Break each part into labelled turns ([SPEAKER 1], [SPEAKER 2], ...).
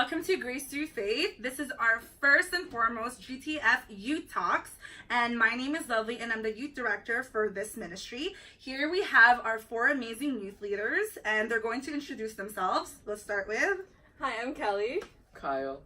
[SPEAKER 1] welcome to Grace Through Faith. This is our first and foremost GTF Youth Talks, and my name is Lovely, and I'm the youth director for this ministry. Here we have our four amazing youth leaders, and they're going to introduce themselves. Let's start with...
[SPEAKER 2] Hi, I'm Kelly.
[SPEAKER 3] Kyle.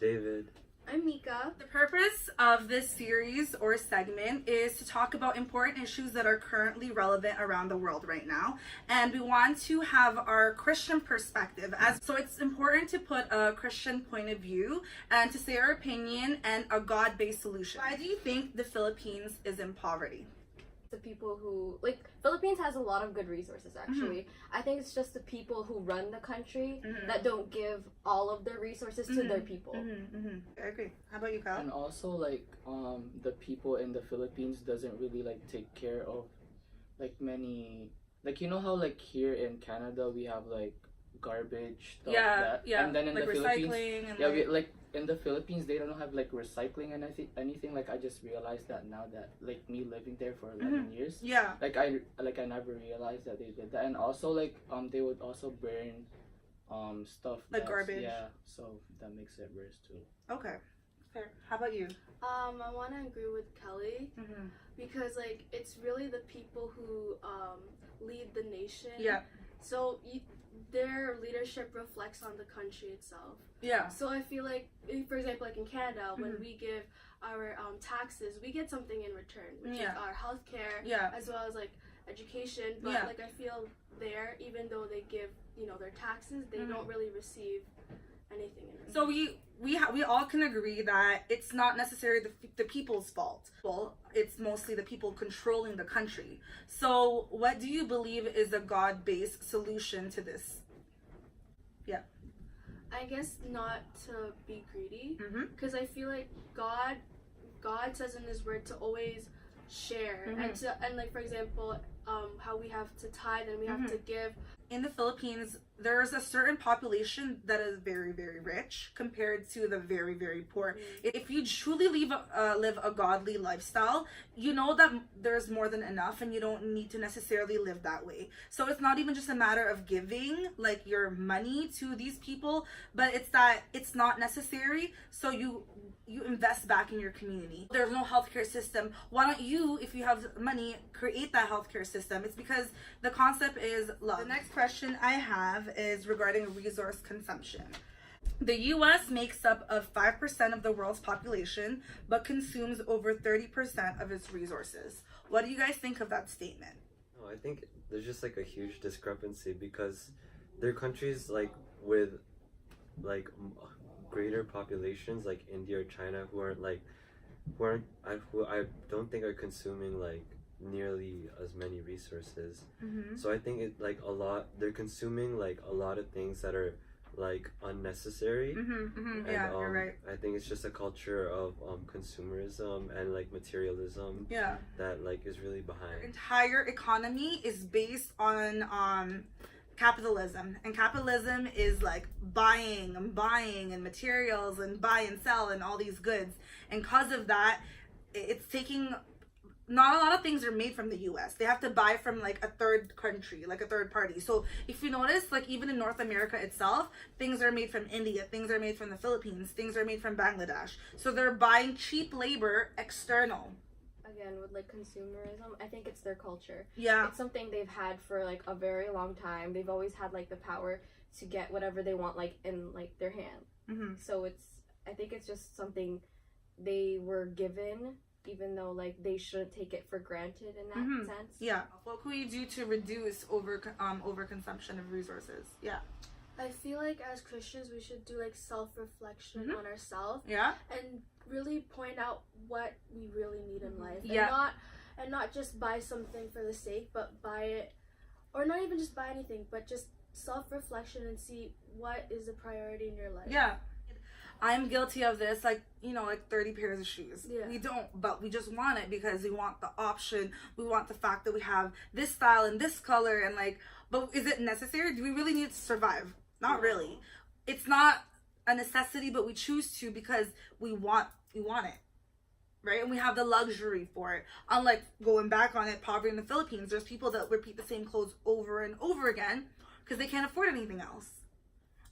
[SPEAKER 4] David.
[SPEAKER 2] I'm Mika.
[SPEAKER 1] The purpose of this series or segment is to talk about important issues that are currently relevant around the world right now. And we want to have our Christian perspective. So it's important to put a Christian point of view and to say our opinion and a God-based solution. Why do you think the Philippines is in poverty?
[SPEAKER 2] The people who, Philippines has a lot of good resources, actually. I think it's just the people who run the country that don't give all of their resources to their people.
[SPEAKER 1] I agree. How about you, Kyle?
[SPEAKER 3] And also, the people in the Philippines doesn't really, take care of, many... you know how, here in Canada, we have, garbage, stuff that...
[SPEAKER 1] Yeah,
[SPEAKER 3] and then in the
[SPEAKER 1] recycling
[SPEAKER 3] Philippines... And in the Philippines, they don't have, recycling and anything. I just realized that now that, me living there for 11 years.
[SPEAKER 1] Yeah.
[SPEAKER 3] I never realized that they did that. And also, they would also burn, stuff.
[SPEAKER 1] Garbage.
[SPEAKER 3] Yeah, so that makes it worse, too.
[SPEAKER 1] Okay. Fair. How about you?
[SPEAKER 5] I want to agree with Kelly because it's really the people who lead the nation.
[SPEAKER 1] Yeah.
[SPEAKER 5] So their leadership reflects on the country itself.
[SPEAKER 1] Yeah.
[SPEAKER 5] So I feel for example, in Canada, when we give our taxes, we get something in return, which is our healthcare, as well as education. But I feel there, even though they give their taxes, they don't really receive anything in return.
[SPEAKER 1] So we all can agree that it's not necessarily the people's fault. Well, it's mostly the people controlling the country. So what do you believe is a God-based solution to this? Yeah.
[SPEAKER 5] I guess not to be greedy, because I feel like God says in His Word to always share, and for example, how we have to tithe and we have to give.
[SPEAKER 1] In the Philippines, there's a certain population that is very, very rich compared to the very, very poor. If you truly live a godly lifestyle, you know that there's more than enough and you don't need to necessarily live that way. So it's not even just a matter of giving your money to these people, but it's that it's not necessary. So you invest back in your community. There's no healthcare system. Why don't you, if you have money, create that healthcare system? It's because the concept is love. The next question I have is regarding resource consumption. The U.S. makes up of 5% of the world's population, but consumes over 30% of its resources. What do you guys think of that statement?
[SPEAKER 4] I think there's just a huge discrepancy because there are countries with greater populations like India or China who I don't think are consuming nearly as many resources. So I think it they're consuming a lot of things that are unnecessary. And,
[SPEAKER 1] yeah, you're right.
[SPEAKER 4] I think it's just a culture of consumerism and materialism that is really behind.
[SPEAKER 1] Our entire economy is based on capitalism, and capitalism is buying and materials and buy and sell and all these goods, and because of that it's taking... Not a lot of things are made from the US. They have to buy from a third country, a third party. So if you notice, even in North America itself, things are made from India, things are made from the Philippines, things are made from Bangladesh. So they're buying cheap labor external.
[SPEAKER 2] Again, with consumerism, I think it's their culture.
[SPEAKER 1] Yeah.
[SPEAKER 2] It's something they've had for a very long time. They've always had the power to get whatever they want in their hand. So I think it's just something they were given, even though they shouldn't take it for granted in that sense.
[SPEAKER 1] Yeah. What can we do to reduce overconsumption of resources? Yeah.
[SPEAKER 5] I feel as Christians we should do self-reflection on ourselves.
[SPEAKER 1] Yeah.
[SPEAKER 5] And really point out what we really need in life.
[SPEAKER 1] Yeah.
[SPEAKER 5] And not just buy something for the sake, but buy it, or not even just buy anything, but just self-reflection and see what is a priority in your life.
[SPEAKER 1] Yeah. I'm guilty of this, 30 pairs of shoes.
[SPEAKER 5] Yeah.
[SPEAKER 1] We don't, but we just want it because we want the option. We want the fact that we have this style and this color and but is it necessary? Do we really need to survive? Not really. It's not a necessity, but we choose to because we want it. Right? And we have the luxury for it. Unlike going back on it, poverty in the Philippines, there's people that repeat the same clothes over and over again because they can't afford anything else.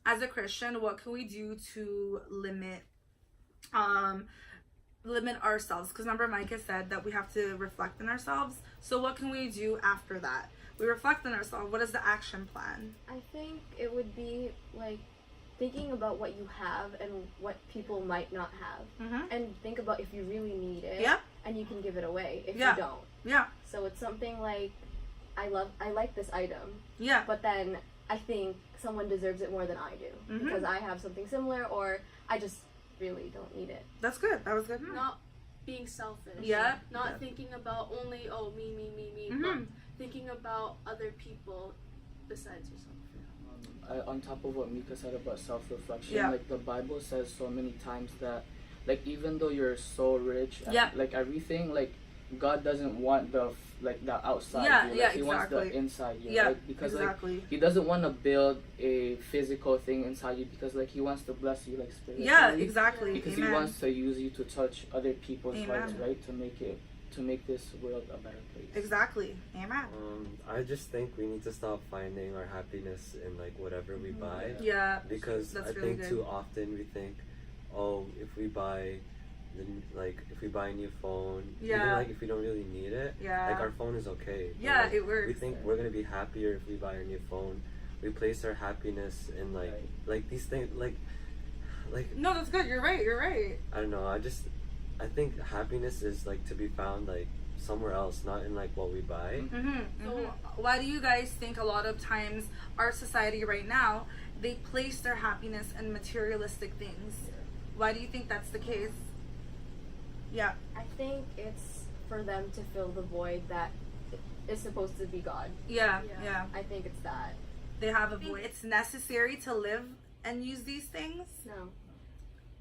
[SPEAKER 1] as a Christian, what can we do to limit ourselves? Because remember, Micah said that we have to reflect on ourselves. So what can we do after that? We reflect on ourselves. What is the action plan?
[SPEAKER 2] I think it would be like thinking about what you have and what people might not have, and think about if you really need it, and you can give it away if you don't.
[SPEAKER 1] Yeah.
[SPEAKER 2] So it's something like, I like this item.
[SPEAKER 1] Yeah.
[SPEAKER 2] But then I think someone deserves it more than I do because I have something similar, or I just really don't need it.
[SPEAKER 1] That's good. That was good.
[SPEAKER 5] Not being selfish.
[SPEAKER 1] Yeah.
[SPEAKER 5] Not thinking about only me, but thinking about other people besides yourself.
[SPEAKER 3] On top of what Mika said about self-reflection, like the Bible says so many times that, like, even though you're so rich, like everything, like God doesn't want the outside you. Like, he wants the inside you. Like, because like he doesn't want to build a physical thing inside you, because like he wants to bless you like spiritually. Because he wants to use you to touch other people's hearts, right? To make this world a better place.
[SPEAKER 1] Exactly. Amen.
[SPEAKER 4] I just think we need to stop finding our happiness in like whatever we buy.
[SPEAKER 1] Yeah.
[SPEAKER 4] Because I think too often we think, oh, if we buy a new phone, even like if we don't really need it, like our phone is okay.
[SPEAKER 1] Yeah,
[SPEAKER 4] like,
[SPEAKER 1] it works.
[SPEAKER 4] We think we're gonna be happier if we buy a new phone. We place our happiness in like these things, like.
[SPEAKER 1] No, that's good. You're right.
[SPEAKER 4] I don't know. I think happiness is like to be found like somewhere else, not in like what we buy.
[SPEAKER 1] So why do you guys think a lot of times our society right now, they place their happiness in materialistic things? Why do you think that's the case? Yeah.
[SPEAKER 2] I think it's for them to fill the void that is supposed to be God.
[SPEAKER 1] Yeah.
[SPEAKER 2] I think it's that.
[SPEAKER 1] They have a void. It's necessary to live and use these things?
[SPEAKER 2] No.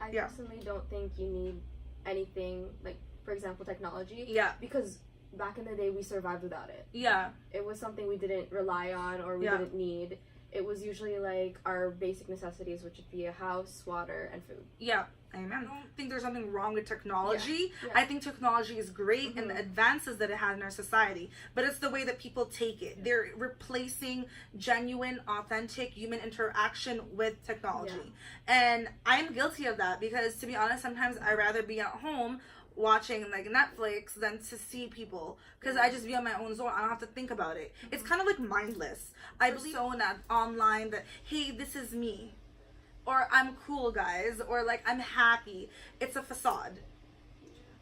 [SPEAKER 2] I personally don't think you need anything, like, for example, technology.
[SPEAKER 1] Yeah.
[SPEAKER 2] Because back in the day, we survived without it.
[SPEAKER 1] Yeah.
[SPEAKER 2] It was something we didn't rely on or we didn't need. It was usually, like, our basic necessities, which would be a house, water, and food.
[SPEAKER 1] Yeah. Amen. I don't think there's something wrong with technology.
[SPEAKER 2] Yeah.
[SPEAKER 1] I think technology is great and the advances that it had in our society, but it's the way that people take it. They're replacing genuine, authentic human interaction with technology. And I'm guilty of that because, to be honest, sometimes I'd rather be at home watching like Netflix than to see people, because I just be on my own zone. I don't have to think about it. It's kind of like mindless. I believe so in that online that, hey, this is me, or I'm cool, guys, or like I'm happy. It's a facade,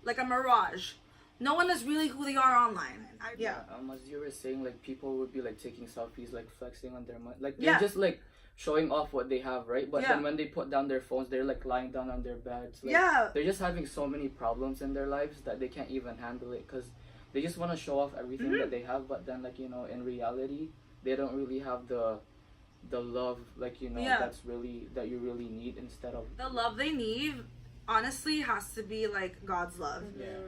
[SPEAKER 1] like a mirage. No one is really who they are online.
[SPEAKER 3] As you were saying, like people would be like taking selfies, like flexing on their money, like they're just like showing off what they have, right? But then when they put down their phones, they're like lying down on their beds. Like, they're just having so many problems in their lives that they can't even handle it, because they just want to show off everything that they have. But then, like, you know, in reality, they don't really have the love, like, you know, that you really need. Instead of
[SPEAKER 1] the love they need, honestly, has to be like God's love.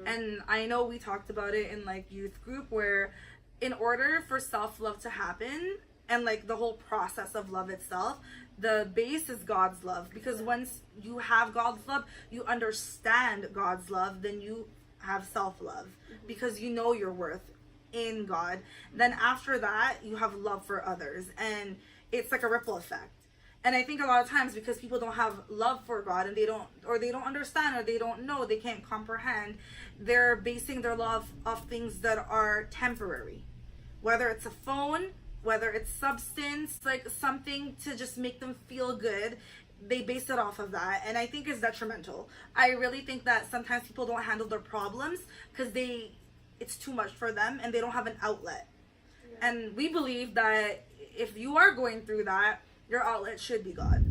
[SPEAKER 1] And I know we talked about it in like youth group, where in order for self-love to happen, and like the whole process of love itself, the base is God's love. Because once you have God's love, you understand God's love, then you have self-love, because you know your worth in God. Then after that, you have love for others, and it's like a ripple effect. And I think a lot of times, because people don't have love for God, and they don't understand, or they don't know, they can't comprehend, they're basing their love off things that are temporary, whether it's a phone, whether it's substance, like something to just make them feel good. They base it off of that, and I think it's detrimental. I really think that sometimes people don't handle their problems because it's too much for them, and they don't have an outlet. And we believe that if you are going through that, your outlet should be God.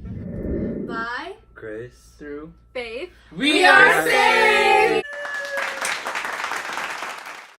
[SPEAKER 5] By
[SPEAKER 4] grace,
[SPEAKER 3] through
[SPEAKER 2] faith,
[SPEAKER 3] we are saved!